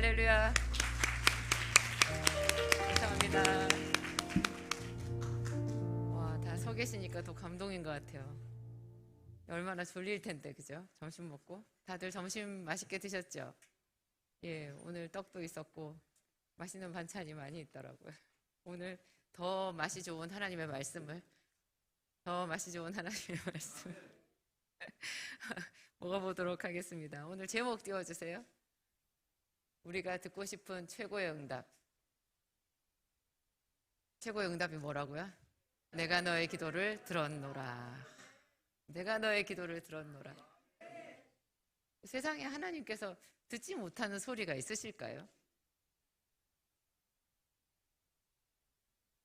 할렐루야. 감사합니다. 와, 다 서 계시니까 더 감동인 것 같아요. 얼마나 졸릴 텐데, 그죠? 점심 먹고. 다들 점심 맛있게 드셨죠? 예, 오늘 떡도 있었고 맛있는 반찬이 많이 있더라고요. 오늘 더 맛이 좋은 하나님의 말씀을 먹어보도록 하겠습니다. 오늘 제목 띄워주세요. 우리가 듣고 싶은 최고의 응답. 최고의 응답이 뭐라고요? 내가 너의 기도를 들었노라. 내가 너의 기도를 들었노라. 세상에 하나님께서 듣지 못하는 소리가 있으실까요?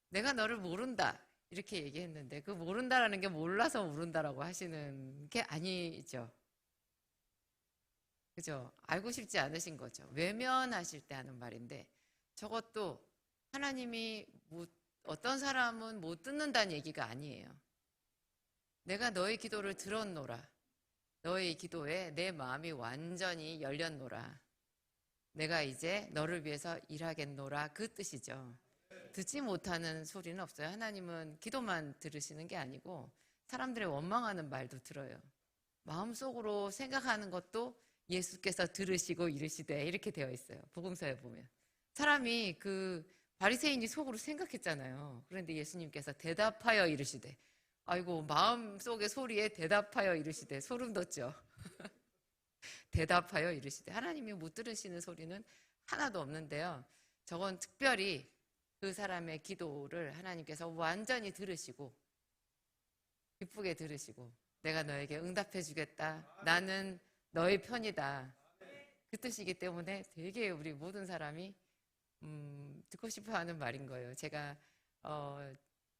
내가 너를 모른다 이렇게 얘기했는데 그 모른다라는 게 몰라서 모른다라고 하시는 게 아니죠. 그죠? 알고 싶지 않으신 거죠. 외면하실 때 하는 말인데 저것도 하나님이 어떤 사람은 못 듣는다는 얘기가 아니에요. 내가 너의 기도를 들었노라. 너의 기도에 내 마음이 완전히 열렸노라. 내가 이제 너를 위해서 일하겠노라. 그 뜻이죠. 듣지 못하는 소리는 없어요. 하나님은 기도만 들으시는 게 아니고 사람들의 원망하는 말도 들어요. 마음속으로 생각하는 것도 예수께서 들으시고 이르시되 이렇게 되어 있어요. 복음서에 보면 사람이 바리새인이 속으로 생각했잖아요. 그런데 예수님께서 대답하여 이르시되, 아이고 마음속의 소리에 대답하여 이르시되 소름 돋죠. 대답하여 이르시되 하나님이 못 들으시는 소리는 하나도 없는데요. 저건 특별히 그 사람의 기도를 하나님께서 완전히 들으시고 기쁘게 들으시고 내가 너에게 응답해 주겠다. 나는 너의 편이다. 그 뜻이기 때문에 되게 우리 모든 사람이 듣고 싶어하는 말인 거예요. 제가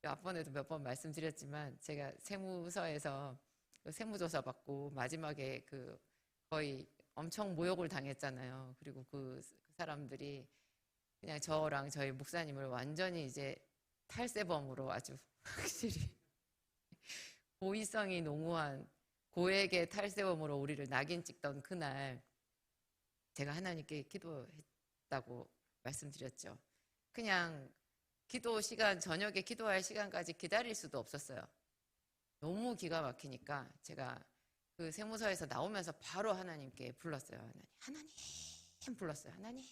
앞번에도 몇 번 말씀드렸지만 제가 세무서에서 세무조사 받고 마지막에 거의 엄청 모욕을 당했잖아요. 그리고 그 사람들이 그냥 저랑 저희 목사님을 완전히 이제 탈세범으로 아주 확실히 고의성이 농후한 고액의 탈세범으로 우리를 낙인 찍던 그날 제가 하나님께 기도했다고 말씀드렸죠. 그냥 기도 시간, 저녁에 기도할 시간까지 기다릴 수도 없었어요. 너무 기가 막히니까 제가 그 세무서에서 나오면서 바로 하나님께 불렀어요. 하나님 불렀어요. 하나님.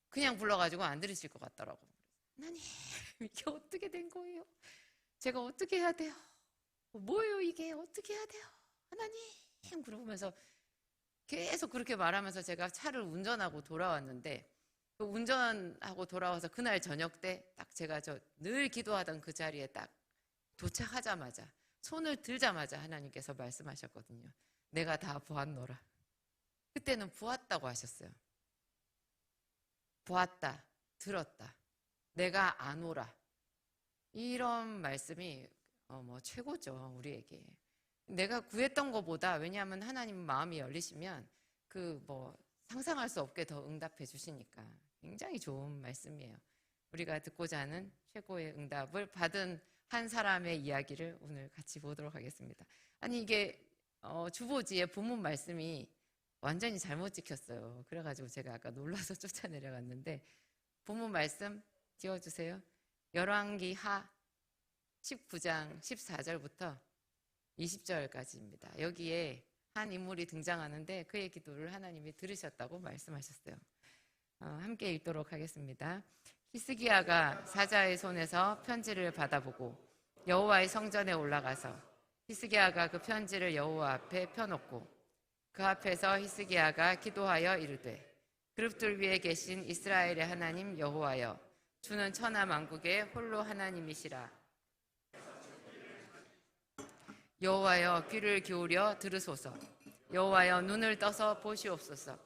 그냥 불러가지고 안 들으실 것 같더라고. 하나님, 이게 어떻게 된 거예요? 제가 어떻게 해야 돼요? 뭐예요 이게? 어떻게 해야 돼요? 하나님. 그러면서 계속 그렇게 말하면서 제가 차를 운전하고 돌아왔는데 운전하고 돌아와서 그날 저녁 때 딱 제가 늘 기도하던 그 자리에 딱 도착하자마자 손을 들자마자 하나님께서 말씀하셨거든요. 내가 다 보았노라. 그때는 보았다고 하셨어요. 보았다, 들었다, 내가 아노라. 이런 말씀이 최고죠. 우리에게. 내가 구했던 것보다, 왜냐하면 하나님 마음이 열리시면 상상할 수 없게 더 응답해 주시니까 굉장히 좋은 말씀이에요. 우리가 듣고자 하는 최고의 응답을 받은 한 사람의 이야기를 오늘 같이 보도록 하겠습니다. 아니 이게 주보지에 본문 말씀이 완전히 잘못 찍혔어요. 그래가지고 제가 아까 놀라서 쫓아내려갔는데 본문 말씀 띄워주세요. 열왕기 하 19장 14절부터 20절까지입니다. 여기에 한 인물이 등장하는데 그의 기도를 하나님이 들으셨다고 말씀하셨어요. 함께 읽도록 하겠습니다. 히스기야가 사자의 손에서 편지를 받아보고 여호와의 성전에 올라가서 히스기야가 그 편지를 여호와 앞에 펴놓고 그 앞에서 히스기야가 기도하여 이르되 그룹들 위에 계신 이스라엘의 하나님 여호와여 주는 천하 만국의 홀로 하나님이시라. 여호와여 귀를 기울여 들으소서. 여호와여 눈을 떠서 보시옵소서.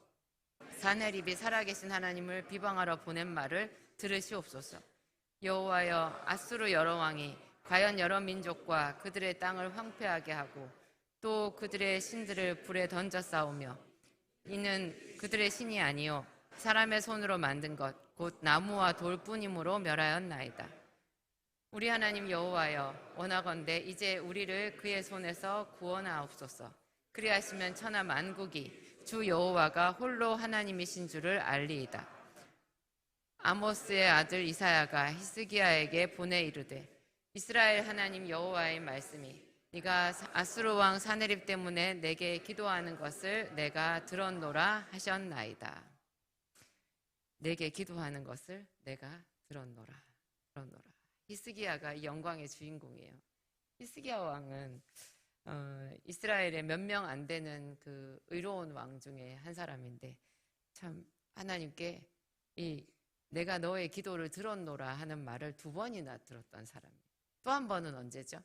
사내립이 살아계신 하나님을 비방하러 보낸 말을 들으시옵소서. 여호와여 아수르 여러 왕이 과연 여러 민족과 그들의 땅을 황폐하게 하고 또 그들의 신들을 불에 던져 싸우며 이는 그들의 신이 아니요 사람의 손으로 만든 것 곧 나무와 돌뿐이므로 멸하였나이다. 우리 하나님 여호와여 원하건대 이제 우리를 그의 손에서 구원하옵소서. 그리하시면 천하 만국이 주 여호와가 홀로 하나님이신 줄을 알리이다. 아모스의 아들 이사야가 히스기야에게 보내 이르되 이스라엘 하나님 여호와의 말씀이 네가 아수르 왕 사네립 때문에 내게 기도하는 것을 내가 들었노라 하셨나이다. 내게 기도하는 것을 내가 들었노라. 히스기야가 이 영광의 주인공이에요. 히스기야 왕은 이스라엘의 몇 명 안 되는 그 의로운 왕 중에 한 사람인데 참 하나님께 내가 너의 기도를 들었노라 하는 말을 2번이나 들었던 사람이에요. 또 한 번은 언제죠?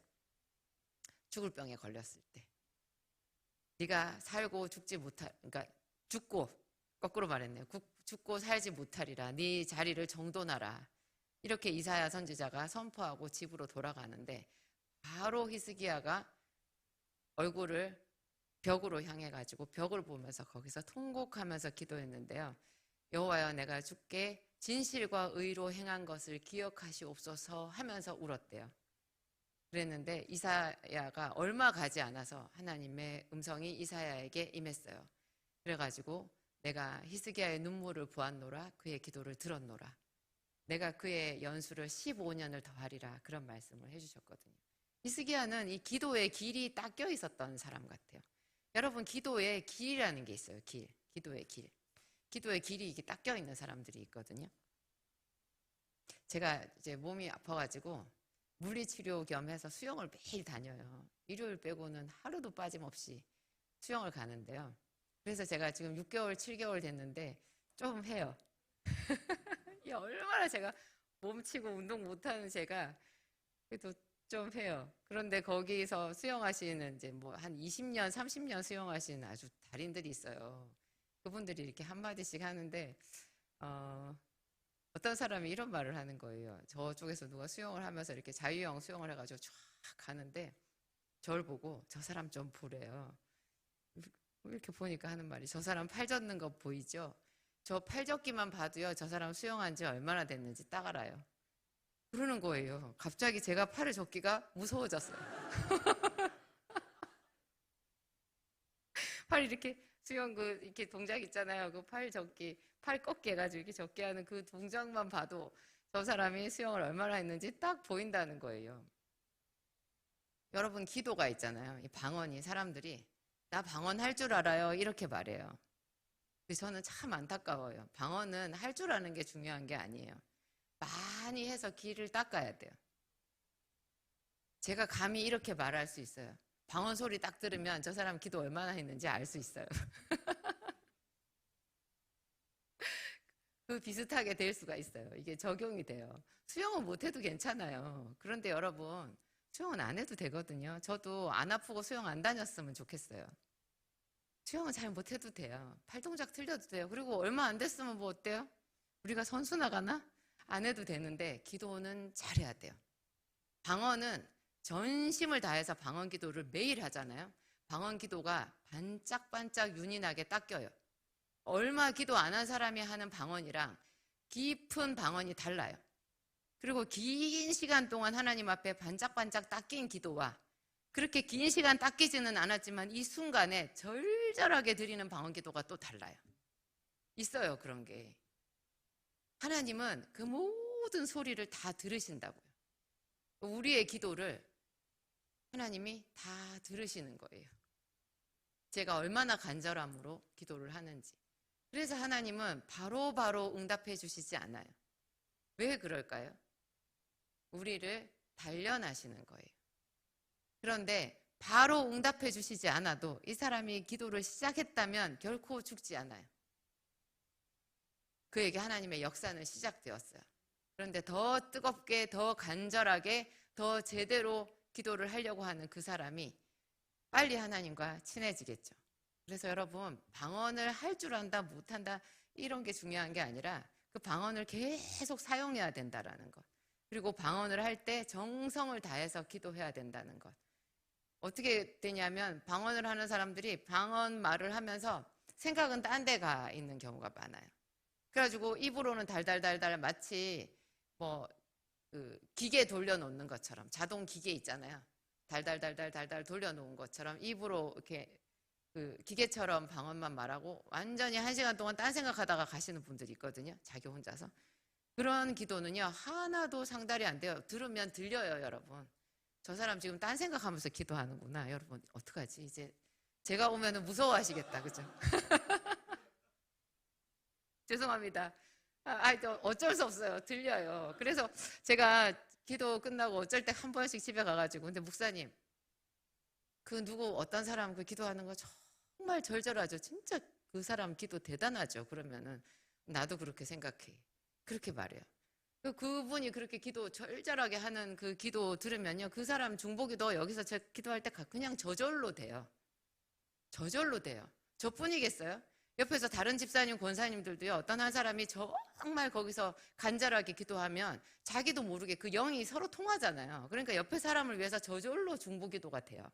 죽을 병에 걸렸을 때. 네가 살고 죽지 못할, 그러니까 죽고 거꾸로 말했네요. 죽고 살지 못하리라. 네 자리를 정돈하라. 이렇게 이사야 선지자가 선포하고 집으로 돌아가는데 바로 히스기야가 얼굴을 벽으로 향해 가지고 벽을 보면서 거기서 통곡하면서 기도했는데요. 여호와여 내가 주께 진실과 의로 행한 것을 기억하시옵소서 하면서 울었대요. 그랬는데 이사야가 얼마 가지 않아서 하나님의 음성이 이사야에게 임했어요. 그래가지고 내가 히스기야의 눈물을 보았노라. 그의 기도를 들었노라. 내가 그의 연수를 15년을 더하리라. 그런 말씀을 해주셨거든요. 히스기야는 이 기도의 길이 딱 껴 있었던 사람 같아요. 여러분 기도에 길이라는 게 있어요. 기도의 길. 기도의 길이 이게 딱 껴 있는 사람들이 있거든요. 제가 이제 몸이 아파가지고 물리치료 겸해서 수영을 매일 다녀요. 일요일 빼고는 하루도 빠짐없이 수영을 가는데요. 그래서 제가 지금 6개월, 7개월 됐는데 좀 해요. 얼마나 제가 몸치고 운동 못하는 제가 그래도 좀 해요. 그런데 거기서 수영하시는 이제 뭐 한 20년, 30년 수영하시는 아주 달인들이 있어요. 그분들이 이렇게 한마디씩 하는데 어떤 사람이 이런 말을 하는 거예요. 저쪽에서 누가 수영을 하면서 이렇게 자유형 수영을 해가지고 쫙 가는데 저를 보고 저 사람 좀 보래요. 이렇게 보니까 하는 말이 저 사람 팔 젓는 거 보이죠? 저 팔 젓기만 봐도요. 저 사람 수영한 지 얼마나 됐는지 딱 알아요. 그러는 거예요. 갑자기 제가 팔을 젓기가 무서워졌어요. 팔 이렇게 수영 이렇게 동작 있잖아요. 그 팔 젓기, 팔 꺾기 해가지고 이렇게 젓기 하는 그 동작만 봐도 저 사람이 수영을 얼마나 했는지 딱 보인다는 거예요. 여러분 기도가 있잖아요. 이 방언이 사람들이 나 방언할 줄 알아요. 이렇게 말해요. 그래서 저는 참 안타까워요. 방언은 할 줄 아는 게 중요한 게 아니에요. 많이 해서 귀를 닦아야 돼요. 제가 감히 이렇게 말할 수 있어요. 방언 소리 딱 들으면 저 사람 기도 얼마나 했는지 알 수 있어요. 그 비슷하게 될 수가 있어요. 이게 적용이 돼요. 수영은 못해도 괜찮아요. 그런데 여러분 수영은 안 해도 되거든요. 저도 안 아프고 수영 안 다녔으면 좋겠어요. 수영은 잘 못해도 돼요. 팔 동작 틀려도 돼요. 그리고 얼마 안 됐으면 뭐 어때요? 우리가 선수 나가나? 안 해도 되는데 기도는 잘해야 돼요. 방언은 전심을 다해서 방언 기도를 매일 하잖아요. 방언 기도가 반짝반짝 윤이 나게 딱 껴요. 얼마 기도 안 한 사람이 하는 방언이랑 깊은 방언이 달라요. 그리고 긴 시간 동안 하나님 앞에 반짝반짝 딱 낀 기도와 그렇게 긴 시간 딱 끼지는 않았지만 이 순간에 절절하게 드리는 방언 기도가 또 달라요. 있어요, 그런 게. 하나님은 그 모든 소리를 다 들으신다고요. 우리의 기도를 하나님이 다 들으시는 거예요. 제가 얼마나 간절함으로 기도를 하는지. 그래서 하나님은 바로바로 응답해 주시지 않아요. 왜 그럴까요? 우리를 단련하시는 거예요. 그런데 바로 응답해 주시지 않아도 이 사람이 기도를 시작했다면 결코 죽지 않아요. 그에게 하나님의 역사는 시작되었어요. 그런데 더 뜨겁게, 더 간절하게, 더 제대로 기도를 하려고 하는 그 사람이 빨리 하나님과 친해지겠죠. 그래서 여러분 방언을 할 줄 안다 못한다 이런 게 중요한 게 아니라 그 방언을 계속 사용해야 된다라는 것. 그리고 방언을 할 때 정성을 다해서 기도해야 된다는 것. 어떻게 되냐면 방언을 하는 사람들이 방언 말을 하면서 생각은 딴 데 가 있는 경우가 많아요. 그래가지고 입으로는 달달달달 마치 그 기계 돌려놓는 것처럼 자동 기계 있잖아요. 달달달달 돌려놓은 것처럼 입으로 이렇게 그 기계처럼 방언만 말하고 완전히 1시간 동안 딴 생각하다가 가시는 분들이 있거든요. 자기 혼자서. 그런 기도는요, 하나도 상달이 안 돼요. 들으면 들려요, 여러분. 저 사람 지금 딴 생각하면서 기도하는구나. 여러분, 어떡하지? 이제 제가 오면은 무서워하시겠다. 그죠? 죄송합니다. 또 어쩔 수 없어요. 들려요. 그래서 제가 기도 끝나고 어쩔 때 한 번씩 집에 가가지고, 근데 목사님, 그 누구 어떤 사람 그 기도하는 거 정말 절절하죠. 진짜 그 사람 기도 대단하죠. 그러면은 나도 그렇게 생각해. 그렇게 말해요. 그분이 그렇게 기도 절절하게 하는 그 기도 들으면요, 그 사람 중보기도 여기서 제 기도할 때 그냥 저절로 돼요. 저절로 돼요. 저뿐이겠어요? 옆에서 다른 집사님, 권사님들도요, 어떤 한 사람이 정말 거기서 간절하게 기도하면 자기도 모르게 그 영이 서로 통하잖아요. 그러니까 옆에 사람을 위해서 저절로 중보기도가 돼요.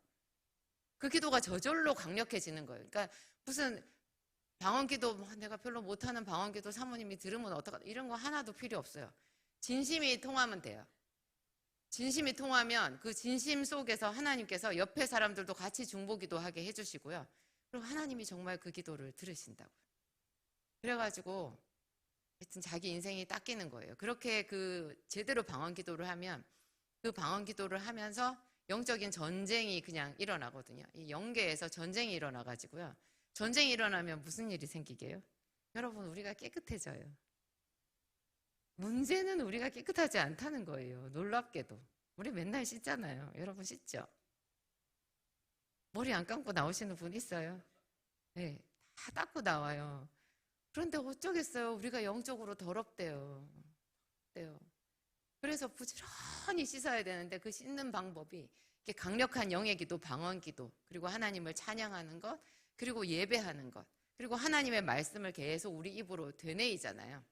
그 기도가 저절로 강력해지는 거예요. 그러니까 무슨 방언기도, 내가 별로 못하는 방언기도 사모님이 들으면 어떡하나, 이런 거 하나도 필요 없어요. 진심이 통하면 돼요. 진심이 통하면 그 진심 속에서 하나님께서 옆에 사람들도 같이 중보기도하게 해주시고요. 그리고 하나님이 정말 그 기도를 들으신다고요. 그래가지고 하여튼 자기 인생이 닦이는 거예요. 그렇게 그 제대로 방언기도를 하면, 그 방언기도를 하면서 영적인 전쟁이 그냥 일어나거든요. 이 영계에서 전쟁이 일어나가지고요. 전쟁이 일어나면 무슨 일이 생기게요? 여러분, 우리가 깨끗해져요. 문제는 우리가 깨끗하지 않다는 거예요. 놀랍게도. 우리 맨날 씻잖아요. 여러분 씻죠? 머리 안 감고 나오시는 분 있어요? 네, 다 닦고 나와요. 그런데 어쩌겠어요. 우리가 영적으로 더럽대요. 그래서 부지런히 씻어야 되는데 그 씻는 방법이 이렇게 강력한 영의 기도, 방언 기도, 그리고 하나님을 찬양하는 것, 그리고 예배하는 것, 그리고 하나님의 말씀을 계속 우리 입으로 되뇌이잖아요.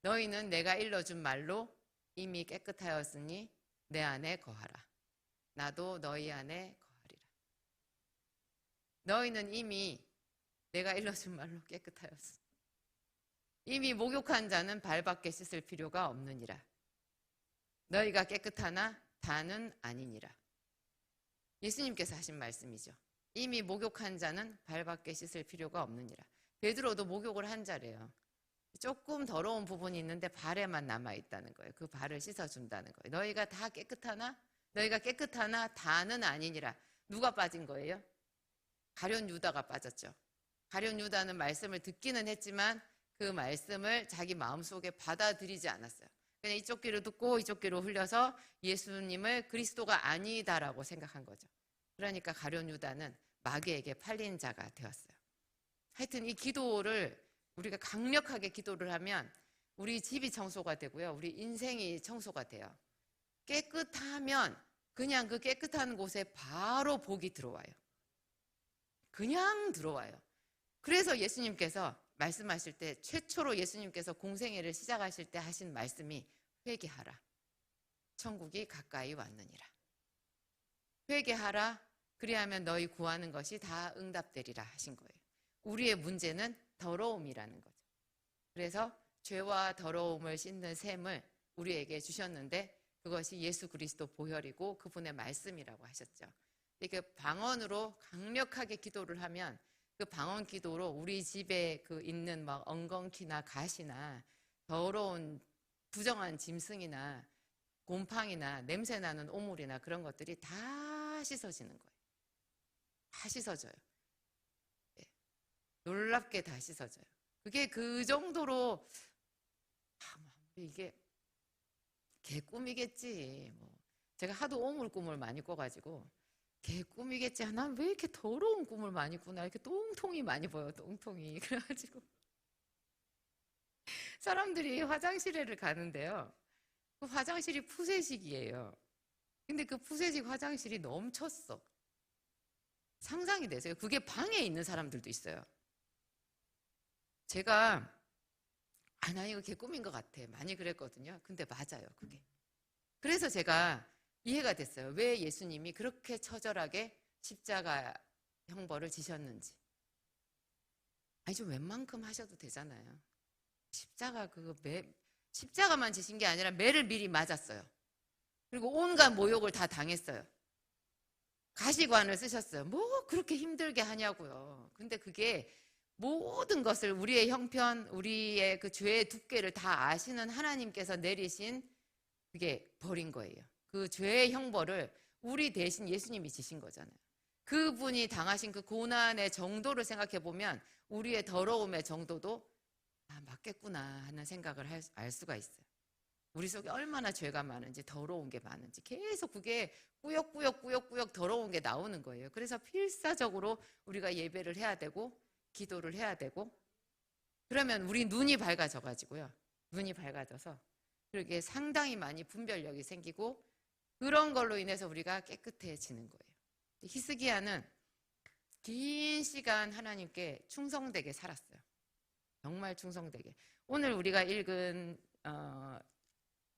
너희는 내가 일러준 말로 이미 깨끗하였으니 내 안에 거하라. 나도 너희 안에 거하리라. 너희는 이미 내가 일러준 말로 깨끗하였어. 이미 목욕한 자는 발밖에 씻을 필요가 없느니라. 너희가 깨끗하나 다는 아니니라. 예수님께서 하신 말씀이죠. 이미 목욕한 자는 발밖에 씻을 필요가 없느니라. 베드로도 목욕을 한 자래요. 조금 더러운 부분이 있는데 발에만 남아있다는 거예요. 그 발을 씻어준다는 거예요. 너희가 다 깨끗하나? 너희가 깨끗하나 다는 아니니라. 누가 빠진 거예요? 가룟 유다가 빠졌죠. 가룟 유다는 말씀을 듣기는 했지만 그 말씀을 자기 마음속에 받아들이지 않았어요. 그냥 이쪽 귀로 듣고 이쪽 귀로 흘려서 예수님을 그리스도가 아니다라고 생각한 거죠. 그러니까 가룟 유다는 마귀에게 팔린 자가 되었어요. 하여튼 이 기도를 우리가 강력하게 기도를 하면 우리 집이 청소가 되고요. 우리 인생이 청소가 돼요. 깨끗하면 그냥 그 깨끗한 곳에 바로 복이 들어와요. 그냥 들어와요. 그래서 예수님께서 말씀하실 때 최초로 예수님께서 공생애를 시작하실 때 하신 말씀이 회개하라. 천국이 가까이 왔느니라. 회개하라. 그리하면 너희 구하는 것이 다 응답되리라 하신 거예요. 우리의 문제는 더러움이라는 거죠. 그래서 죄와 더러움을 씻는 셈을 우리에게 주셨는데 그것이 예수 그리스도 보혈이고 그분의 말씀이라고 하셨죠. 이렇게 방언으로 강력하게 기도를 하면 그 방언 기도로 우리 집에 그 있는 막 엉겅퀴나 가시나 더러운 부정한 짐승이나 곰팡이나 냄새나는 오물이나 그런 것들이 다 씻어지는 거예요. 다 씻어져요. 네. 놀랍게 다 씻어져요. 그게 그 정도로 이게 개꿈이겠지. 뭐 제가 하도 오물 꿈을 많이 꿔가지고 개꿈이겠지. 난 왜 이렇게 더러운 꿈을 많이 꾸나. 이렇게 똥통이 많이 보여. 똥통이. 그래가지고 사람들이 화장실에를 가는데요. 그 화장실이 푸세식이에요. 근데 그 푸세식 화장실이 넘쳤어. 상상이 되세요? 그게 방에 있는 사람들도 있어요. 제가 나 이거 개꿈인 것 같아. 많이 그랬거든요. 근데 맞아요. 그게. 그래서 제가 이해가 됐어요. 왜 예수님이 그렇게 처절하게 십자가 형벌을 지셨는지. 아니 좀 웬만큼 하셔도 되잖아요. 십자가만 지신 게 아니라 매를 미리 맞았어요. 그리고 온갖 모욕을 다 당했어요. 가시관을 쓰셨어요. 뭐 그렇게 힘들게 하냐고요. 근데 그게 모든 것을 우리의 형편, 우리의 그 죄의 두께를 다 아시는 하나님께서 내리신 그게 벌인 거예요. 그 죄의 형벌을 우리 대신 예수님이 지신 거잖아요. 그분이 당하신 그 고난의 정도를 생각해 보면 우리의 더러움의 정도도 맞겠구나 하는 생각을 알 수가 있어요. 우리 속에 얼마나 죄가 많은지 더러운 게 많은지 계속 그게 꾸역꾸역 더러운 게 나오는 거예요. 그래서 필사적으로 우리가 예배를 해야 되고 기도를 해야 되고 그러면 우리 눈이 밝아져 가지고요. 눈이 밝아져서 그렇게 상당히 많이 분별력이 생기고 그런 걸로 인해서 우리가 깨끗해지는 거예요. 히스기야는 긴 시간 하나님께 충성되게 살았어요. 정말 충성되게. 오늘 우리가 읽은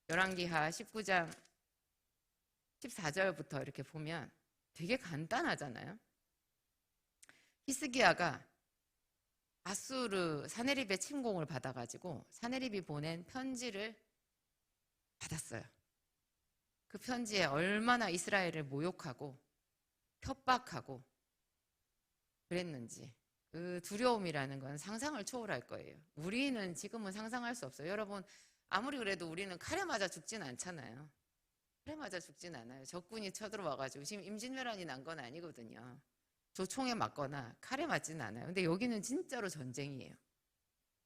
열왕기하 19장 14절부터 이렇게 보면 되게 간단하잖아요. 히스기야가 아수르 사네립의 침공을 받아가지고 사네립이 보낸 편지를 받았어요. 그 편지에 얼마나 이스라엘을 모욕하고 협박하고 그랬는지 그 두려움이라는 건 상상을 초월할 거예요. 우리는 지금은 상상할 수 없어요. 여러분 아무리 그래도 우리는 칼에 맞아 죽진 않잖아요. 칼에 맞아 죽진 않아요. 적군이 쳐들어와가지고 지금 임진왜란이 난 건 아니거든요. 조총에 맞거나 칼에 맞지는 않아요. 근데 여기는 진짜로 전쟁이에요.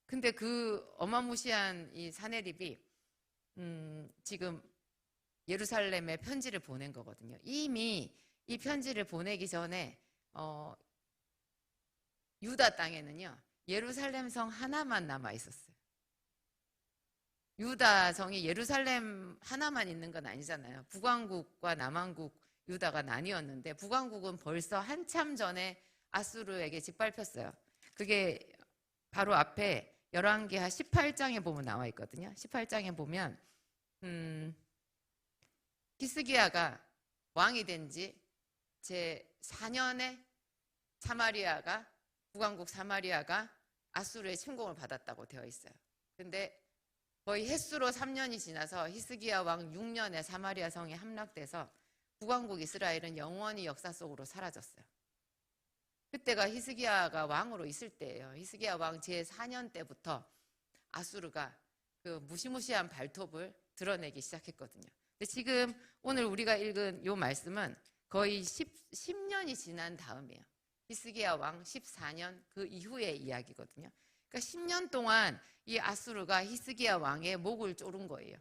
근데 그 어마무시한 이 사네립이 지금 예루살렘에 편지를 보낸 거거든요. 이미 이 편지를 보내기 전에 유다 땅에는요 예루살렘 성 하나만 남아 있었어요. 유다 성이 예루살렘 하나만 있는 건 아니잖아요. 북왕국과 남왕국 유다가 나뉘었는데 북왕국은 벌써 한참 전에 아수르에게 짓밟혔어요. 그게 바로 앞에 열왕기하 18장에 보면 나와 있거든요. 18장에 보면 히스기야가 왕이 된 지 제 4년에 사마리아가 북왕국 사마리아가 아수르의 침공을 받았다고 되어 있어요. 근데 거의 햇수로 3년이 지나서 히스기야 왕 6년에 사마리아 성이 함락돼서 북왕국 이스라엘은 영원히 역사 속으로 사라졌어요. 그때가 히스기야가 왕으로 있을 때예요. 히스기야 왕 제4년 때부터 아수르가 그 무시무시한 발톱을 드러내기 시작했거든요. 근데 지금 오늘 우리가 읽은 이 말씀은 거의 10년이 지난 다음이에요. 히스기야 왕 14년 그 이후의 이야기거든요. 그러니까 10년 동안 이 아수르가 히스기야 왕의 목을 조른 거예요.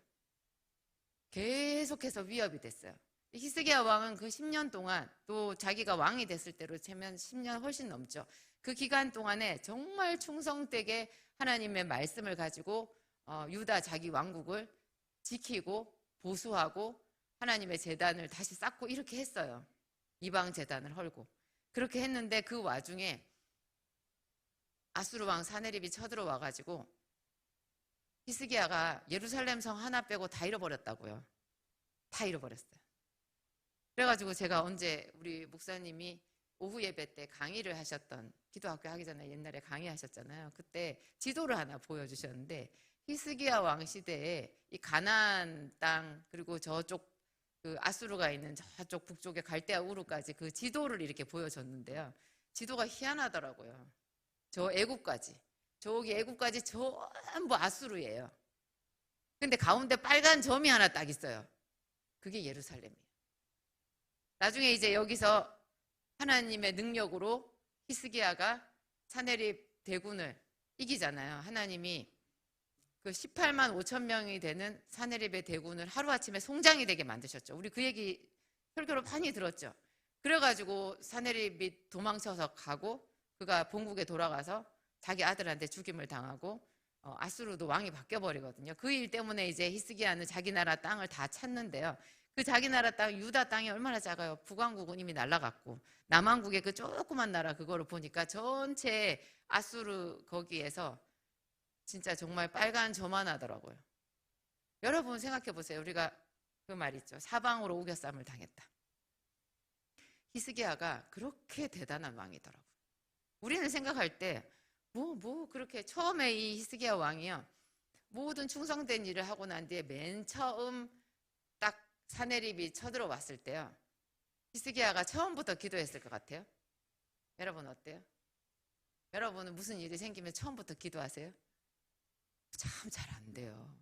계속해서 위협이 됐어요. 히스기야 왕은 그 10년 동안 또 자기가 왕이 됐을 때로 치면 10년 훨씬 넘죠. 그 기간 동안에 정말 충성되게 하나님의 말씀을 가지고 유다 자기 왕국을 지키고 보수하고 하나님의 제단을 다시 쌓고 이렇게 했어요. 이방 제단을 헐고. 그렇게 했는데 그 와중에 아수르 왕 사네립이 쳐들어와가지고 히스기야가 예루살렘 성 하나 빼고 다 잃어버렸다고요. 다 잃어버렸어요. 그래가지고 제가 언제 우리 목사님이 오후 예배 때 강의를 하셨던, 기도학교 하기 전에 옛날에 강의하셨잖아요. 그때 지도를 하나 보여주셨는데 히스기야 왕 시대에 이 가나안 땅 그리고 저쪽 그 아수르가 있는 저쪽 북쪽에 갈대아 우르까지 그 지도를 이렇게 보여줬는데요. 지도가 희한하더라고요. 저 애굽까지, 저기 애굽까지 전부 아수르예요. 근데 가운데 빨간 점이 하나 딱 있어요. 그게 예루살렘이에요. 나중에 이제 여기서 하나님의 능력으로 히스기야가 사네립 대군을 이기잖아요. 하나님이 그 18만 5천 명이 되는 사네립의 대군을 하루아침에 송장이 되게 만드셨죠. 우리 그 얘기 설교로 많이 들었죠. 그래가지고 사네립이 도망쳐서 가고 그가 본국에 돌아가서 자기 아들한테 죽임을 당하고 아수르도 왕이 바뀌어버리거든요. 그 일 때문에 이제 히스기야는 자기 나라 땅을 다 찾는데요. 그 자기 나라 땅, 유다 땅이 얼마나 작아요. 북왕국은 이미 날아갔고 남왕국의 그 조그만 나라 그거를 보니까 전체 아수르 거기에서 진짜 정말 빨간 점만 하더라고요. 여러분 생각해 보세요. 우리가 그 말 있죠. 사방으로 우겨쌈을 당했다. 히스기야가 그렇게 대단한 왕이더라고요. 우리는 생각할 때 뭐 그렇게 처음에 이 히스기야 왕이요. 모든 충성된 일을 하고 난 뒤에 맨 처음 딱 사네립이 쳐들어왔을 때요. 히스기야가 처음부터 기도했을 것 같아요? 여러분 어때요? 여러분은 무슨 일이 생기면 처음부터 기도하세요? 참 잘 안 돼요.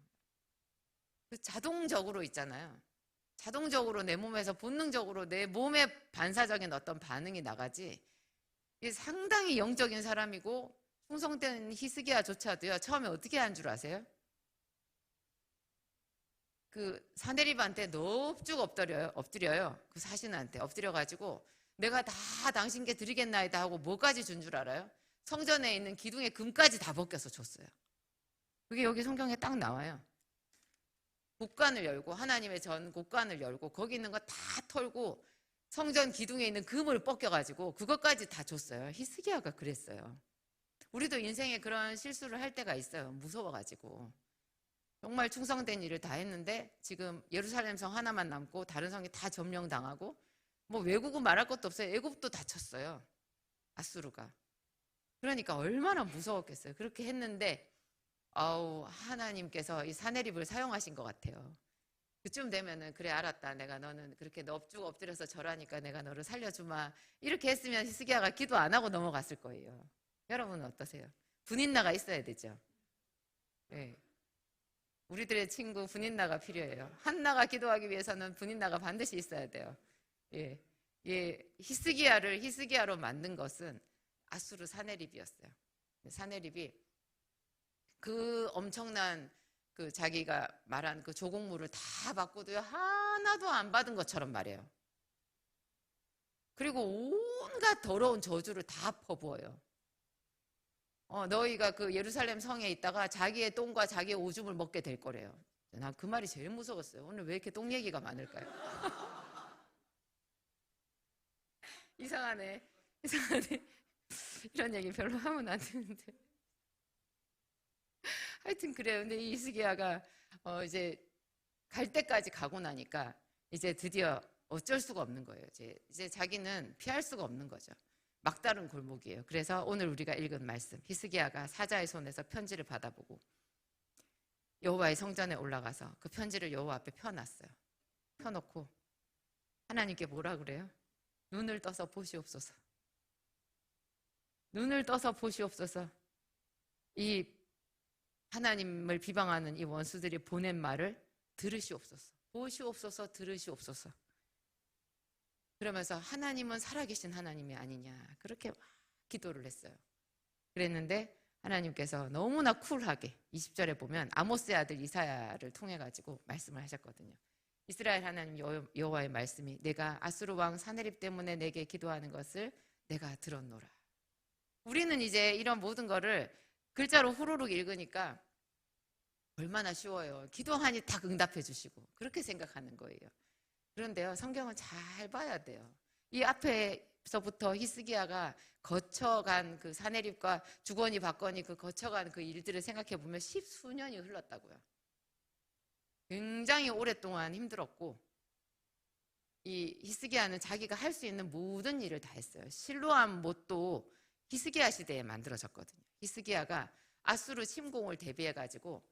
자동적으로 있잖아요. 자동적으로 내 몸에서 본능적으로 내 몸의 반사적인 어떤 반응이 나가지. 이게 상당히 영적인 사람이고 충성된 히스기야조차도요. 처음에 어떻게 한 줄 아세요? 그 사내립한테 넙죽 엎드려요. 그 사신한테 엎드려가지고 내가 다 당신께 드리겠나이다 하고 뭐까지 준 줄 알아요? 성전에 있는 기둥의 금까지 다 벗겨서 줬어요. 그게 여기 성경에 딱 나와요. 곡관을 열고 하나님의 전 곡관을 열고 거기 있는 거 다 털고 성전 기둥에 있는 금을 벗겨가지고 그것까지 다 줬어요. 히스기야가 그랬어요. 우리도 인생에 그런 실수를 할 때가 있어요. 무서워가지고 정말 충성된 일을 다 했는데 지금 예루살렘 성 하나만 남고 다른 성이 다 점령당하고 뭐 외국은 말할 것도 없어요. 애굽도 다쳤어요. 아수르가. 그러니까 얼마나 무서웠겠어요. 그렇게 했는데 하나님께서 이 사내립을 사용하신 것 같아요. 그쯤 되면은 그래 알았다. 내가 너는 그렇게 넙죽 엎드려서 절하니까 내가 너를 살려주마. 이렇게 했으면 히스기야가 기도 안 하고 넘어갔을 거예요. 여러분은 어떠세요? 분인나가 있어야 되죠. 네. 우리들의 친구 분인나가 필요해요. 한나가 기도하기 위해서는 분인나가 반드시 있어야 돼요. 예, 히스기야를 히스기야로 만든 것은 아수르 사내립이었어요. 사내립이 그 엄청난 그 자기가 말한 그 조공물을 다 받고도요 하나도 안 받은 것처럼 말해요. 그리고 온갖 더러운 저주를 다 퍼부어요. 너희가 그 예루살렘 성에 있다가 자기의 똥과 자기의 오줌을 먹게 될 거래요. 난 그 말이 제일 무서웠어요. 오늘 왜 이렇게 똥 얘기가 많을까요? 이상하네. 이런 얘기 별로 하면 안 되는데. 하여튼 그래요. 근데 이 히스기야가 이제 갈 때까지 가고 나니까 이제 드디어 어쩔 수가 없는 거예요. 이제 자기는 피할 수가 없는 거죠. 막다른 골목이에요. 그래서 오늘 우리가 읽은 말씀, 히스기야가 사자의 손에서 편지를 받아보고 여호와의 성전에 올라가서 그 편지를 여호와 앞에 펴놨어요. 펴놓고 하나님께 뭐라 그래요? 눈을 떠서 보시옵소서. 눈을 떠서 보시옵소서. 이 하나님을 비방하는 이 원수들이 보낸 말을 들으시옵소서. 보시옵소서, 들으시옵소서. 그러면서 하나님은 살아계신 하나님이 아니냐 그렇게 기도를 했어요. 그랬는데 하나님께서 너무나 쿨하게 20절에 보면 아모스의 아들 이사야를 통해 가지고 말씀을 하셨거든요. 이스라엘 하나님 여호와의 말씀이 내가 아수르 왕 사내립 때문에 내게 기도하는 것을 내가 들었노라. 우리는 이제 이런 모든 거를 글자로 후루룩 읽으니까 얼마나 쉬워요. 기도하니 딱 응답해 주시고 그렇게 생각하는 거예요. 그런데요, 성경은 잘 봐야 돼요. 이 앞에서부터 히스기야가 거쳐간 그 사내립과 주거니 받거니 그 거쳐간 그 일들을 생각해 보면 10수년이 흘렀다고요. 굉장히 오랫동안 힘들었고 이 히스기야는 자기가 할 수 있는 모든 일을 다 했어요. 실로암 못도 히스기야 시대에 만들어졌거든요. 히스기야가 아수르 침공을 대비해 가지고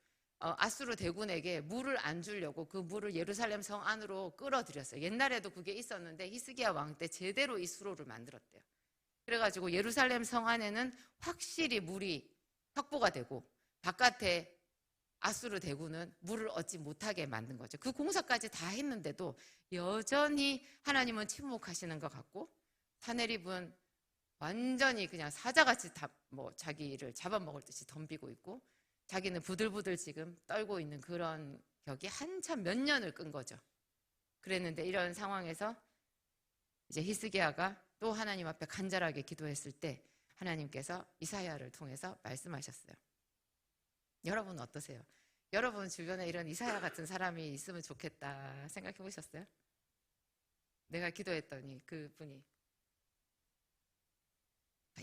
아수르 대군에게 물을 안 주려고 그 물을 예루살렘 성 안으로 끌어들였어요. 옛날에도 그게 있었는데 히스기야 왕 때 제대로 이 수로를 만들었대요. 그래가지고 예루살렘 성 안에는 확실히 물이 확보가 되고 바깥에 아수르 대군은 물을 얻지 못하게 만든 거죠. 그 공사까지 다 했는데도 여전히 하나님은 침묵하시는 것 같고 사내립은 완전히 그냥 사자같이 자기를 잡아먹을 듯이 덤비고 있고 자기는 부들부들 지금 떨고 있는 그런 격이 한참 몇 년을 끈 거죠. 그랬는데 이런 상황에서 이제 히스기야가 또 하나님 앞에 간절하게 기도했을 때 하나님께서 이사야를 통해서 말씀하셨어요. 여러분 어떠세요? 여러분 주변에 이런 이사야 같은 사람이 있으면 좋겠다 생각해 보셨어요? 내가 기도했더니 그분이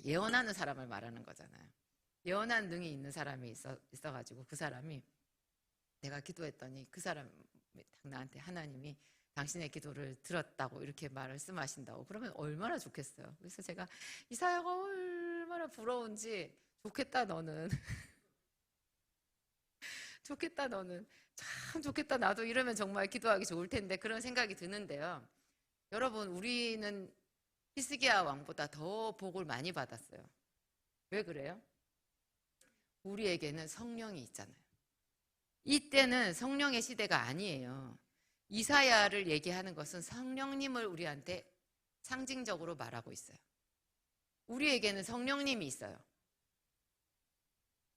예언하는 사람을 말하는 거잖아요. 예언한 능이 있는 사람이 있어가지고 그 사람이 내가 기도했더니 그 사람이 나한테 하나님이 당신의 기도를 들었다고 이렇게 말씀하신다고 그러면 얼마나 좋겠어요. 그래서 제가 이사야가 얼마나 부러운지 좋겠다 너는 좋겠다 너는 참 좋겠다 나도 이러면 정말 기도하기 좋을 텐데 그런 생각이 드는데요. 여러분, 우리는 히스기야 왕보다 더 복을 많이 받았어요. 왜 그래요? 우리에게는 성령이 있잖아요. 이때는 성령의 시대가 아니에요. 이사야를 얘기하는 것은 성령님을 우리한테 상징적으로 말하고 있어요. 우리에게는 성령님이 있어요.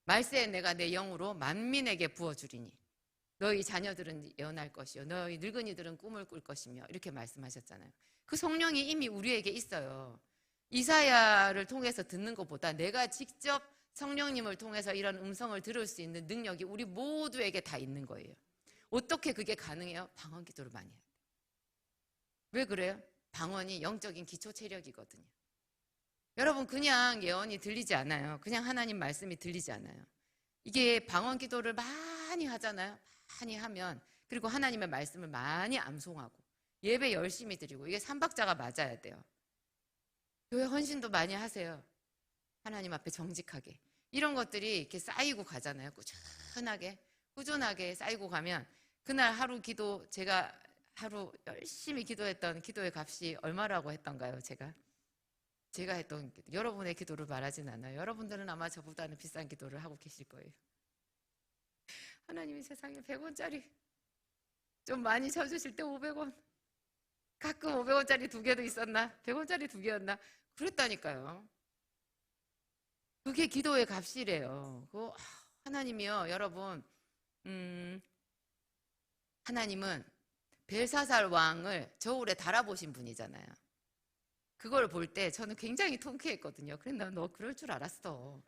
말세에 내가 내 영으로 만민에게 부어주리니 너희 자녀들은 예언할 것이요 너희 늙은이들은 꿈을 꿀 것이며 이렇게 말씀하셨잖아요. 그 성령이 이미 우리에게 있어요. 이사야를 통해서 듣는 것보다 내가 직접 성령님을 통해서 이런 음성을 들을 수 있는 능력이 우리 모두에게 다 있는 거예요. 어떻게 그게 가능해요? 방언 기도를 많이 해요. 왜 그래요? 방언이 영적인 기초 체력이거든요. 여러분, 그냥 예언이 들리지 않아요. 그냥 하나님 말씀이 들리지 않아요. 이게 방언 기도를 많이 하잖아요. 많이 하면, 그리고 하나님의 말씀을 많이 암송하고 예배 열심히 드리고, 이게 삼박자가 맞아야 돼요. 교회 헌신도 많이 하세요. 하나님 앞에 정직하게. 이런 것들이 이렇게 쌓이고 가잖아요. 꾸준하게 쌓이고 가면 그날 하루 기도, 제가 하루 열심히 기도했던 기도의 값이 얼마라고 했던가요? 제가 했던 기도. 여러분의 기도를 말하진 않아요. 여러분들은 아마 저보다는 비싼 기도를 하고 계실 거예요. 하나님이 세상에 100원짜리 좀 많이 쳐주실 때 500원, 가끔 500원짜리 2개도 있었나? 100원짜리 2개였나? 그랬다니까요. 그게 기도의 값이래요. 하나님이요, 여러분, 하나님은 벨사살 왕을 저울에 달아보신 분이잖아요. 그걸 볼 때 저는 굉장히 통쾌했거든요. 그래, 너 그럴 줄 알았어.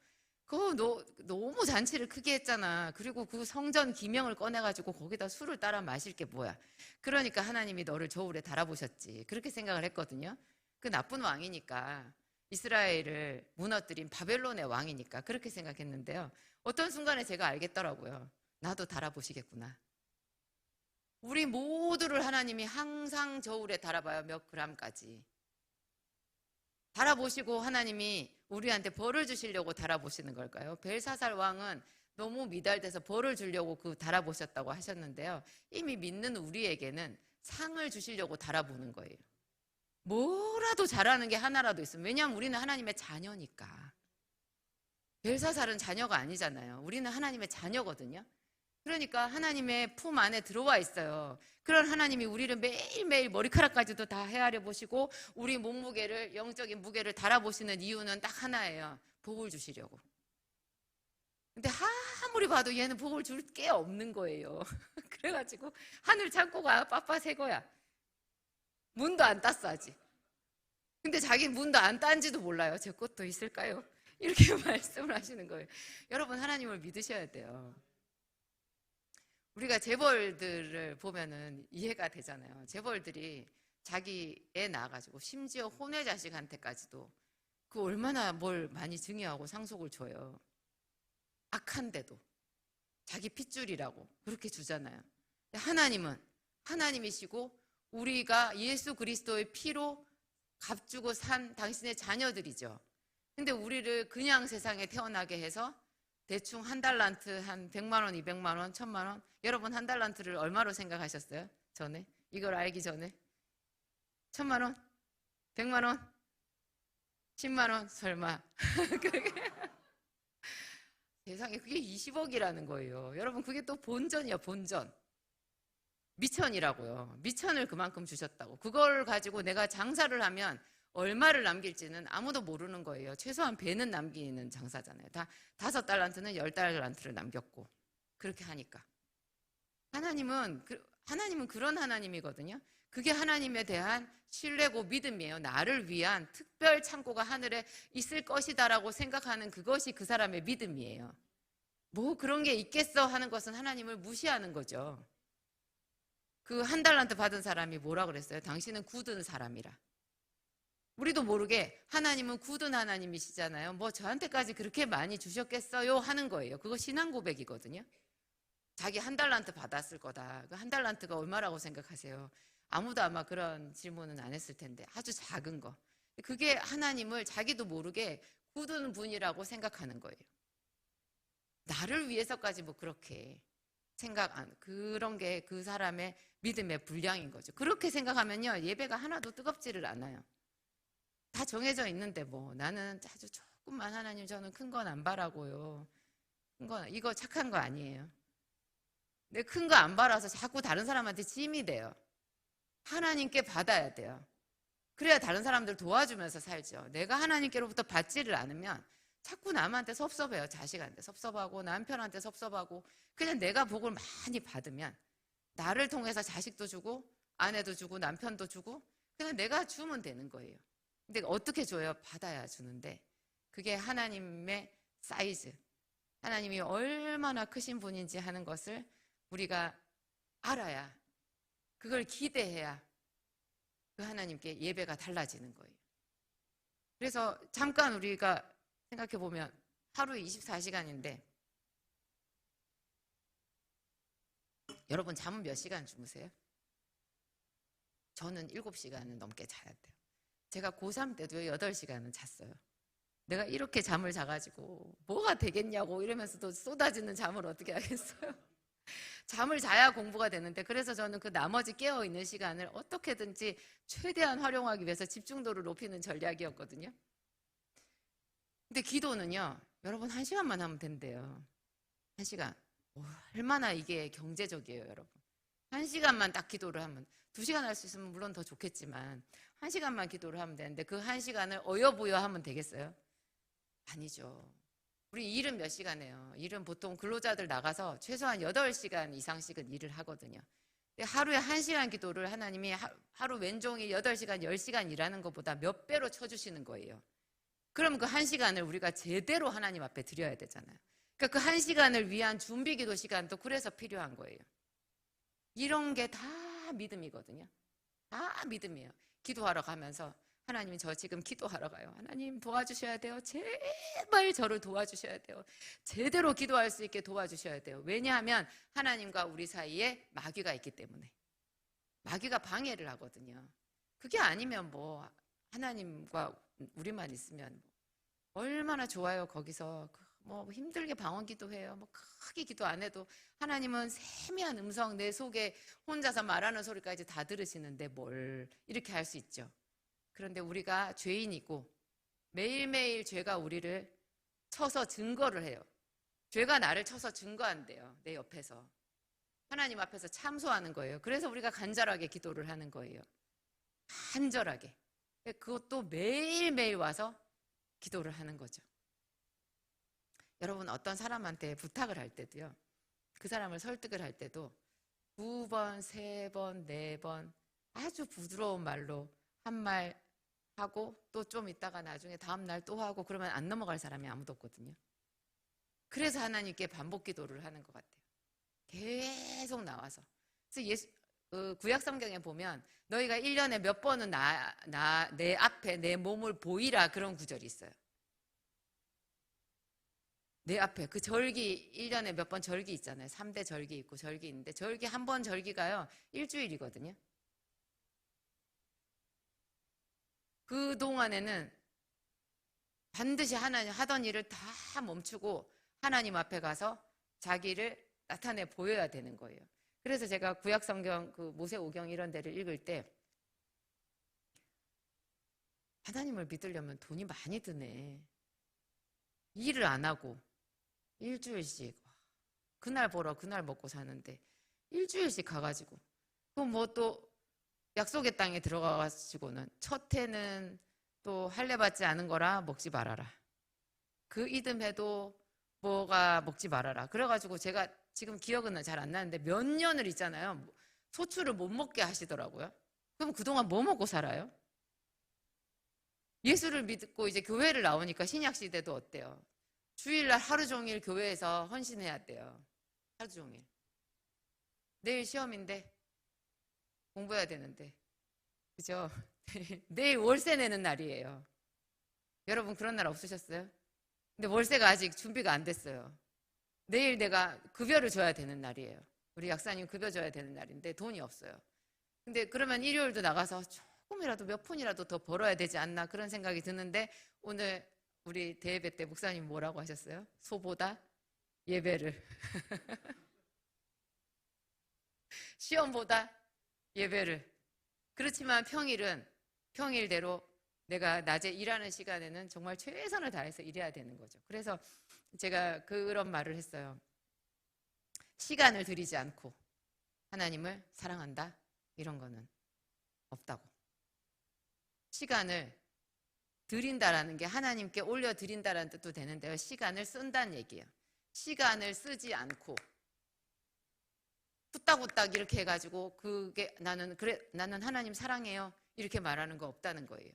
너 너무 잔치를 크게 했잖아. 그리고 그 성전 기명을 꺼내가지고 거기다 술을 따라 마실 게 뭐야. 그러니까 하나님이 너를 저울에 달아보셨지. 그렇게 생각을 했거든요. 그 나쁜 왕이니까, 이스라엘을 무너뜨린 바벨론의 왕이니까 그렇게 생각했는데요. 어떤 순간에 제가 알겠더라고요. 나도 달아보시겠구나. 우리 모두를 하나님이 항상 저울에 달아봐요. 몇 그램까지. 달아보시고 하나님이 우리한테 벌을 주시려고 달아보시는 걸까요? 벨사살 왕은 너무 미달돼서 벌을 주려고 달아보셨다고 하셨는데요. 이미 믿는 우리에게는 상을 주시려고 달아보는 거예요. 뭐라도 잘하는 게 하나라도 있으면, 왜냐하면 우리는 하나님의 자녀니까. 벨사살은 자녀가 아니잖아요. 우리는 하나님의 자녀거든요. 그러니까 하나님의 품 안에 들어와 있어요. 그런 하나님이 우리를 매일매일 머리카락까지도 다 헤아려 보시고 우리 몸무게를, 영적인 무게를 달아보시는 이유는 딱 하나예요. 복을 주시려고. 근데 아무리 봐도 얘는 복을 줄 게 없는 거예요. 그래가지고 하늘 창고가 빳빳해 거야. 문도 안 땄어 아직. 근데 자기 문도 안 딴지도 몰라요. 제 것도 있을까요? 이렇게 말씀을 하시는 거예요. 여러분, 하나님을 믿으셔야 돼요. 우리가 재벌들을 보면은 이해가 되잖아요. 재벌들이 자기 애 낳아가지고 심지어 혼외 자식한테까지도 그 얼마나 뭘 많이 증여하고 상속을 줘요. 악한데도 자기 핏줄이라고 그렇게 주잖아요. 하나님은 하나님이시고 우리가 예수 그리스도의 피로 값주고 산 당신의 자녀들이죠. 근데 우리를 그냥 세상에 태어나게 해서 대충 한 달란트 한 100만 원, 200만 원, 1000만 원. 여러분, 한 달란트를 얼마로 생각하셨어요? 전에? 이걸 알기 전에? 1000만 원? 100만 원? 10만 원? 설마. 세상에 그게 20억이라는 거예요. 여러분, 그게 또 본전이야, 본전. 미천이라고요. 미천을 그만큼 주셨다고. 그걸 가지고 내가 장사를 하면 얼마를 남길지는 아무도 모르는 거예요. 최소한 배는 남기는 장사잖아요. 다 5달란트는 10달란트를 남겼고. 그렇게 하니까. 하나님은 그런 하나님이거든요. 그게 하나님에 대한 신뢰고 믿음이에요. 나를 위한 특별 창고가 하늘에 있을 것이다라고 생각하는 그것이 그 사람의 믿음이에요. 뭐 그런 게 있겠어 하는 것은 하나님을 무시하는 거죠. 그 한 달란트 받은 사람이 뭐라 그랬어요? 당신은 굳은 사람이라. 우리도 모르게 하나님은 굳은 하나님이시잖아요. 뭐 저한테까지 그렇게 많이 주셨겠어요? 하는 거예요. 그거 신앙 고백이거든요. 자기 한 달란트 받았을 거다. 그 한 달란트가 얼마라고 생각하세요? 아무도 아마 그런 질문은 안 했을 텐데 아주 작은 거. 그게 하나님을 자기도 모르게 굳은 분이라고 생각하는 거예요. 나를 위해서까지 뭐 그렇게 그런 게 그 사람의 믿음의 분량인 거죠. 그렇게 생각하면요, 예배가 하나도 뜨겁지를 않아요. 다 정해져 있는데 뭐 나는 아주 조금만 하나님 저는 큰 건 안 바라고요. 이거 착한 거 아니에요. 근데 큰 거 안 바라서 자꾸 다른 사람한테 짐이 돼요. 하나님께 받아야 돼요. 그래야 다른 사람들 도와주면서 살죠. 내가 하나님께로부터 받지를 않으면 자꾸 남한테 섭섭해요. 자식한테 섭섭하고 남편한테 섭섭하고. 그냥 내가 복을 많이 받으면 나를 통해서 자식도 주고 아내도 주고 남편도 주고 그냥 내가 주면 되는 거예요. 근데 어떻게 줘요? 받아야 주는데 그게 하나님의 사이즈, 하나님이 얼마나 크신 분인지 하는 것을 우리가 알아야, 그걸 기대해야 그 하나님께 예배가 달라지는 거예요. 그래서 잠깐 우리가 생각해 보면 하루 24시간인데 여러분 잠은 몇 시간 주무세요? 저는 7시간은 넘게 자야 돼요. 제가 고3 때도 8시간은 잤어요. 내가 이렇게 잠을 자가지고 뭐가 되겠냐고 이러면서도 쏟아지는 잠을 어떻게 하겠어요? 잠을 자야 공부가 되는데, 그래서 저는 그 나머지 깨어있는 시간을 어떻게든지 최대한 활용하기 위해서 집중도를 높이는 전략이었거든요. 근데 기도는요, 여러분 1시간만 하면 된대요. 1시간. 얼마나 이게 경제적이에요, 여러분. 1시간만 딱 기도를 하면, 2시간 할 수 있으면 물론 더 좋겠지만 1시간만 기도를 하면 되는데 그 1시간을 어여부여 하면 되겠어요? 아니죠. 우리 일은 몇 시간 해요? 일은 보통 근로자들 나가서 최소한 8시간 이상씩은 일을 하거든요. 하루에 1시간 기도를 하나님이 하루 왼종일 8시간, 10시간 일하는 것보다 몇 배로 쳐주시는 거예요. 그럼 그 1시간을 우리가 제대로 하나님 앞에 드려야 되잖아요. 그러니까 그 1시간을 위한 준비 기도 시간도 그래서 필요한 거예요. 이런 게 다 믿음이거든요. 다 믿음이에요. 기도하러 가면서 하나님 저 지금 기도하러 가요. 하나님 도와주셔야 돼요. 제발 저를 도와주셔야 돼요. 제대로 기도할 수 있게 도와주셔야 돼요. 왜냐하면 하나님과 우리 사이에 마귀가 있기 때문에. 마귀가 방해를 하거든요. 그게 아니면 뭐 하나님과 우리만 있으면 얼마나 좋아요. 거기서 뭐 힘들게 방언 기도해요. 뭐 크게 기도 안 해도 하나님은 세미한 음성 내 속에 혼자서 말하는 소리까지 다 들으시는데 뭘 이렇게 할 수 있죠. 그런데 우리가 죄인이고 매일매일 죄가 우리를 쳐서 증거를 해요. 죄가 나를 쳐서 증거한대요. 내 옆에서. 하나님 앞에서 참소하는 거예요. 그래서 우리가 간절하게 기도를 하는 거예요. 간절하게. 그것도 매일매일 와서 기도를 하는 거죠. 여러분 어떤 사람한테 부탁을 할 때도요. 그 사람을 설득을 할 때도 2번, 3번, 4번 아주 부드러운 말로 한 말 하고 또 좀 있다가 나중에 다음 날 또 하고 그러면 안 넘어갈 사람이 아무도 없거든요. 그래서 하나님께 반복 기도를 하는 것 같아요. 계속 나와서. 그래서 구약 성경에 보면 너희가 1년에 몇 번은 내 앞에 내 몸을 보이라 그런 구절이 있어요. 내 앞에 그 절기 1년에 몇 번 절기 있잖아요. 3대 절기 있고 절기 있는데 절기 한 번 절기가요 1주일이거든요. 그 동안에는 반드시 하나님 하던 일을 다 멈추고 하나님 앞에 가서 자기를 나타내 보여야 되는 거예요. 그래서 제가 구약 성경 그 모세오경 이런 데를 읽을 때 하나님을 믿으려면 돈이 많이 드네. 일을 안 하고 일주일씩 그날 벌어 그날 먹고 사는데 일주일씩 가가지고 그럼 뭐 또 약속의 땅에 들어가가지고는 첫 해는 또 할례 받지 않은 거라 먹지 말아라. 그 이듬해도 뭐가 먹지 말아라. 그래가지고 제가 지금 기억은 잘 안 나는데 몇 년을 있잖아요. 소출을 못 먹게 하시더라고요. 그럼 그동안 뭐 먹고 살아요? 예수를 믿고 이제 교회를 나오니까 신약 시대도 어때요? 주일날 하루 종일 교회에서 헌신해야 돼요. 하루 종일. 내일 시험인데 공부해야 되는데 그죠? 내일 월세 내는 날이에요. 여러분 그런 날 없으셨어요? 근데 월세가 아직 준비가 안 됐어요. 내일 내가 급여를 줘야 되는 날이에요. 우리 약사님 급여 줘야 되는 날인데 돈이 없어요. 근데 그러면 일요일도 나가서 조금이라도 몇 푼이라도 더 벌어야 되지 않나 그런 생각이 드는데 오늘 우리 대예배 때 목사님 뭐라고 하셨어요? 소보다 예배를 시험보다 예배를. 그렇지만 평일은 평일대로 내가 낮에 일하는 시간에는 정말 최선을 다해서 일해야 되는 거죠. 그래서 제가 그런 말을 했어요. 시간을 들이지 않고 하나님을 사랑한다? 이런 거는 없다고. 시간을 드린다라는 게 하나님께 올려드린다라는 뜻도 되는데요. 시간을 쓴다는 얘기예요. 시간을 쓰지 않고 후딱후딱 이렇게 해가지고 그게 나는 하나님 사랑해요 이렇게 말하는 거 없다는 거예요.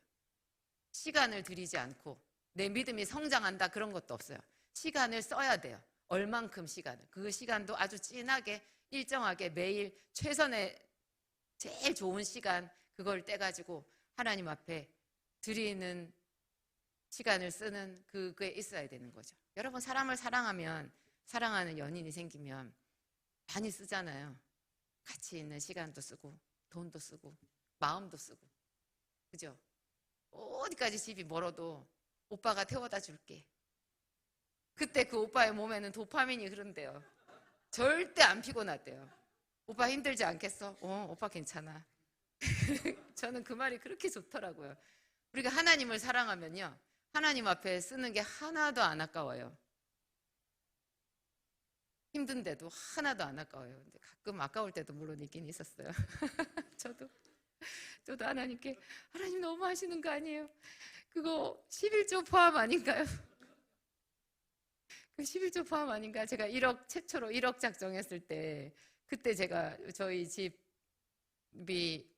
시간을 들이지 않고 내 믿음이 성장한다 그런 것도 없어요. 시간을 써야 돼요. 얼만큼 시간을. 그 시간도 아주 진하게 일정하게 매일 최선의 제일 좋은 시간 그걸 떼가지고 하나님 앞에 드리는 시간을 쓰는 그게 있어야 되는 거죠. 여러분 사람을 사랑하면 사랑하는 연인이 생기면 많이 쓰잖아요. 같이 있는 시간도 쓰고 돈도 쓰고 마음도 쓰고 그죠? 어디까지 집이 멀어도 오빠가 태워다 줄게. 그때 그 오빠의 몸에는 도파민이 흐른대요. 절대 안 피곤하대요. 오빠 힘들지 않겠어? 오빠 괜찮아. 저는 그 말이 그렇게 좋더라고요. 우리가 하나님을 사랑하면요 하나님 앞에 쓰는 게 하나도 안 아까워요. 힘든데도 하나도 안 아까워요. 근데 가끔 아까울 때도 물론 있긴 있었어요. 저도 하나님께 하나님 너무 하시는 거 아니에요? 그거 11조 포함 아닌가요? 그 11조 포함 아닌가? 제가 최초로 1억 작정했을 때 그때 제가 저희 집이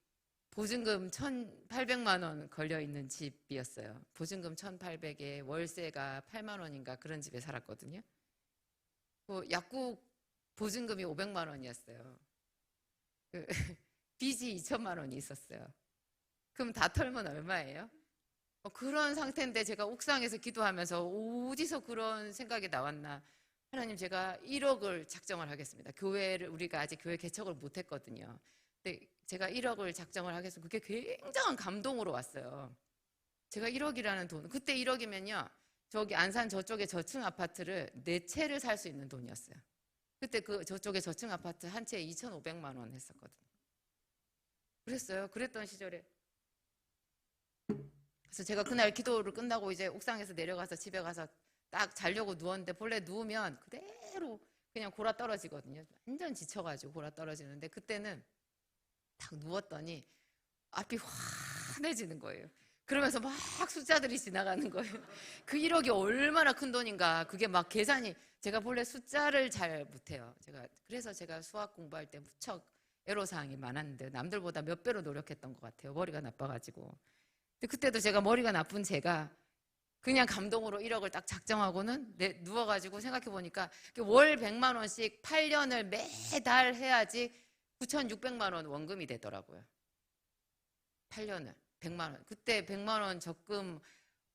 보증금 1,800만 원 걸려있는 집이었어요. 보증금 1,800에 월세가 8만 원인가 그런 집에 살았거든요. 약국 보증금이 500만 원이었어요. 빚이 2천만 원이 있었어요. 그럼 다 털면 얼마예요? 그런 상태인데 제가 옥상에서 기도하면서 어디서 그런 생각이 나왔나. 하나님 제가 1억을 작정을 하겠습니다. 우리가 아직 교회 개척을 못했거든요. 근데 제가 1억을 작정을 하겠습니다. 그게 굉장한 감동으로 왔어요. 제가 1억이라는 돈, 그때 1억이면요 저기 안산 저쪽에 저층 아파트를 4채를 살 수 있는 돈이었어요. 그때 저쪽에 저층 아파트 한 채에 2,500만 원 했었거든요. 그랬어요. 그랬던 시절에. 그래서 제가 그날 기도를 끝나고 이제 옥상에서 내려가서 집에 가서 딱 자려고 누웠는데 본래 누우면 그대로 그냥 골아 떨어지거든요. 완전 지쳐가지고 골아 떨어지는데 그때는 딱 누웠더니 앞이 환해지는 거예요. 그러면서 막 숫자들이 지나가는 거예요. 그 1억이 얼마나 큰 돈인가. 그게 막 계산이, 제가 본래 숫자를 잘 못해요. 그래서 제가 수학 공부할 때 무척 애로사항이 많았는데 남들보다 몇 배로 노력했던 것 같아요. 머리가 나빠가지고. 근데 그때도 제가 머리가 나쁜 제가 그냥 감동으로 1억을 딱 작정하고는 누워가지고 생각해보니까 월 100만 원씩 8년을 매달 해야지 9,600만 원 원금이 되더라고요. 8년을 100만 원. 그때 100만 원 적금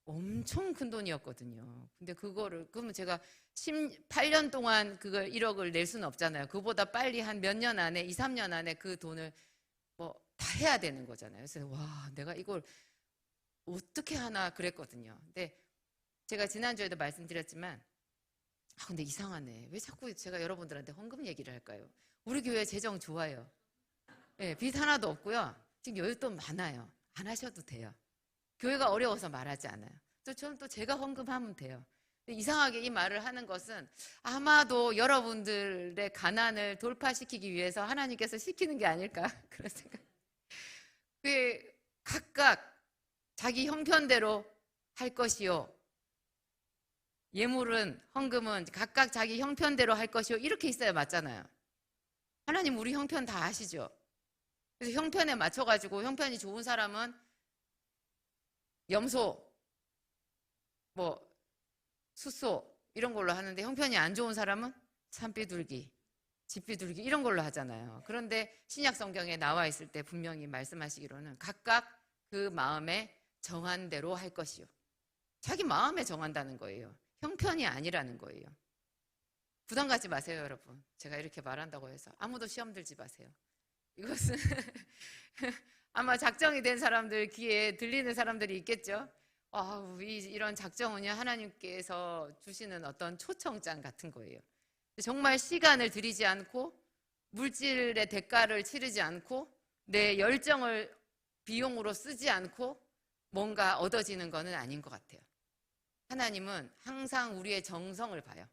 엄청 큰 돈이었거든요. 근데 그러면 제가 8년 동안 그걸 1억을 낼 수는 없잖아요. 그보다 빨리 한 몇 년 안에, 2, 3년 안에 그 돈을 다 해야 되는 거잖아요. 그래서 와, 내가 이걸 어떻게 하나 그랬거든요. 근데 제가 지난주에도 말씀드렸지만 근데 이상하네. 왜 자꾸 제가 여러분들한테 헌금 얘기를 할까요? 우리 교회 재정 좋아요. 네, 빚 하나도 없고요. 지금 여윳돈 많아요. 안 하셔도 돼요. 교회가 어려워서 말하지 않아요. 저는 또 제가 헌금하면 돼요. 이상하게 이 말을 하는 것은 아마도 여러분들의 가난을 돌파시키기 위해서 하나님께서 시키는 게 아닐까 그런 생각. 각각 자기 형편대로 할 것이요. 예물은, 헌금은 각각 자기 형편대로 할 것이요. 이렇게 있어야 맞잖아요. 하나님 우리 형편 다 아시죠? 그래서 형편에 맞춰가지고 형편이 좋은 사람은 염소, 숫소 이런 걸로 하는데 형편이 안 좋은 사람은 산비둘기, 집비둘기 이런 걸로 하잖아요. 그런데 신약 성경에 나와 있을 때 분명히 말씀하시기로는 각각 그 마음에 정한 대로 할 것이요. 자기 마음에 정한다는 거예요. 형편이 아니라는 거예요. 부담 갖지 마세요, 여러분. 제가 이렇게 말한다고 해서 아무도 시험 들지 마세요. 이것은 아마 작정이 된 사람들 귀에 들리는 사람들이 있겠죠. 이런 작정은요 하나님께서 주시는 어떤 초청장 같은 거예요. 정말 시간을 들이지 않고 물질의 대가를 치르지 않고 내 열정을 비용으로 쓰지 않고 뭔가 얻어지는 것은 아닌 것 같아요. 하나님은 항상 우리의 정성을 봐요.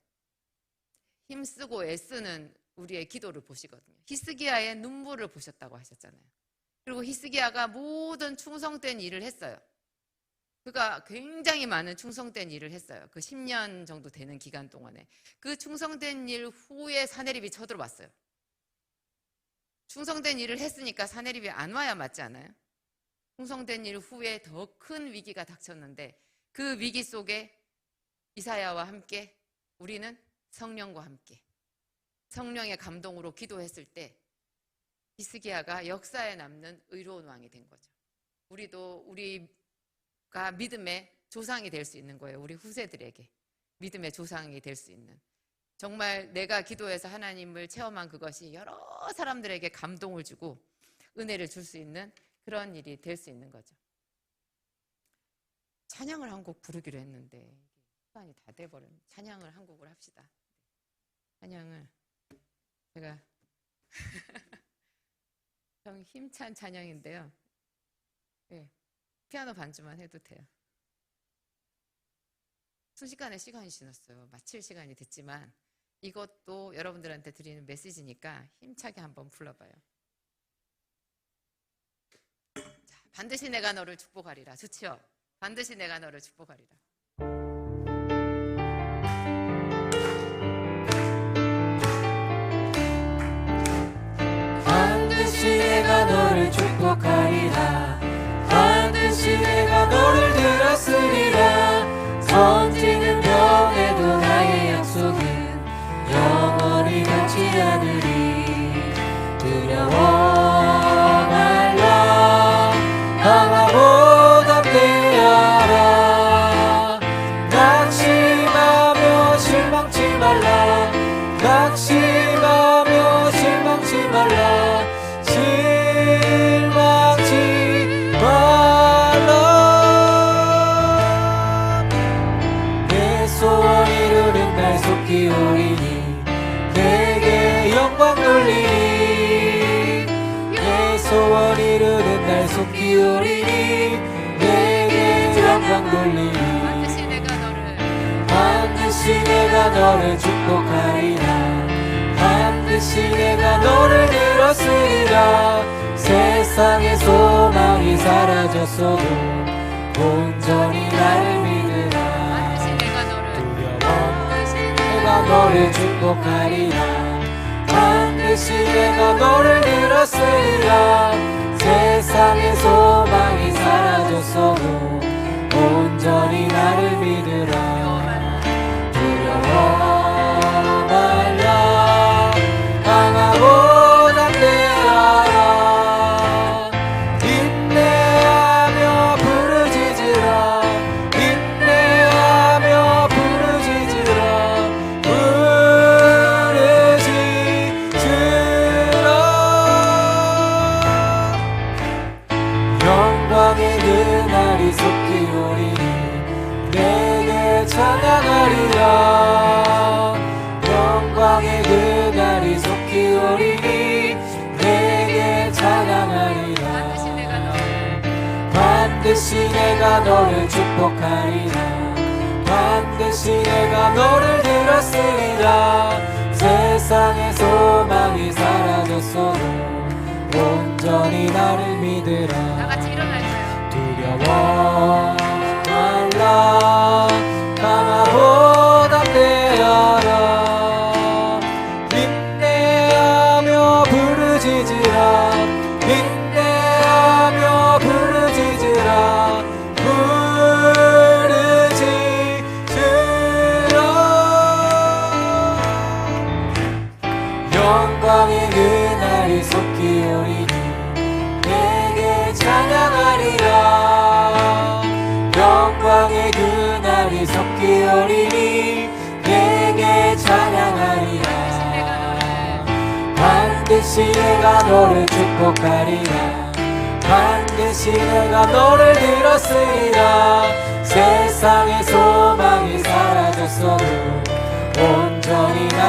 힘쓰고 애쓰는 우리의 기도를 보시거든요. 히스기야의 눈물을 보셨다고 하셨잖아요. 그리고 히스기야가 모든 충성된 일을 했어요. 그가 굉장히 많은 충성된 일을 했어요. 그 10년 정도 되는 기간 동안에. 그 충성된 일 후에 사내립이 쳐들어왔어요. 충성된 일을 했으니까 사내립이 안 와야 맞지 않아요? 충성된 일 후에 더 큰 위기가 닥쳤는데 그 위기 속에 이사야와 함께 우리는 성령과 함께 성령의 감동으로 기도했을 때 히스기야가 역사에 남는 의로운 왕이 된 거죠. 우리도 우리가 믿음의 조상이 될 수 있는 거예요. 우리 후세들에게 믿음의 조상이 될 수 있는, 정말 내가 기도해서 하나님을 체험한 그것이 여러 사람들에게 감동을 주고 은혜를 줄 수 있는 그런 일이 될 수 있는 거죠. 찬양을 한 곡 부르기로 했는데 시간이 다 돼버렸네. 찬양을 한 곡을 합시다. 찬양을 제가 좀 힘찬 찬양인데요. 네, 피아노 반주만 해도 돼요. 순식간에 시간이 지났어요. 마칠 시간이 됐지만 이것도 여러분들한테 드리는 메시지니까 힘차게 한번 불러봐요. 자, 반드시 내가 너를 축복하리라. 좋지요? 반드시 내가 너를 축복하리라. 반드시 내가 너를 축복하리라. 반드시 내가 너를 들었으리라. 선지는 병에도 나의 약속은 영원히 변치 않으리. 두려워 말라. 강하고 담대하라. 낙심하며 실망치 말라. 낙심하며 실망치 말라. 실망치 말라. 내 소원 이루는 날 속히 오리니 내게 영광 돌리니. 내 소원 이루는 날 속히 오리니 내게 영광 돌리니. 반드시 내가 너를 축복하리라. 반드시 내가 너를 들었으리라. 세상의 소망이 사라졌어도 온전히 나를 믿으라. 두려워 내가 너를 축복하리라. 반드시 내가 너를 들었으리라. 세상의 소망이 사라졌어도 온전히 나를 믿으라. 두려워 말라. 강하고 담대하라. 인내하며 부르짖으라. 인내하며 부르짖으라. 부르짖으라. 영광의 그날이 속히 오리니 내게 찬양하리라. 영광의 그날이 속히 오리니 내게 찬양하리라. 반드시 내가 너를 축복하리라. 반드시 내가 너를 들었으리라. 세상의 소망이 사라졌어도 온전히 나를 믿으라. 두려워 말라. 강하고 담대하라. 인내하며 부르짖으라. 인내하며 부르짖으라. 부르짖으라. 영광의 그날이 속히 오리니 내게 찬양하리라. 영광의 그날이 속히 오리니 내게 찬양하리라. 반드시 내가 너를 축복하리라. 반드시 내가 너를 들었으리라. 세상의 소망이 사라졌어도 온전히 나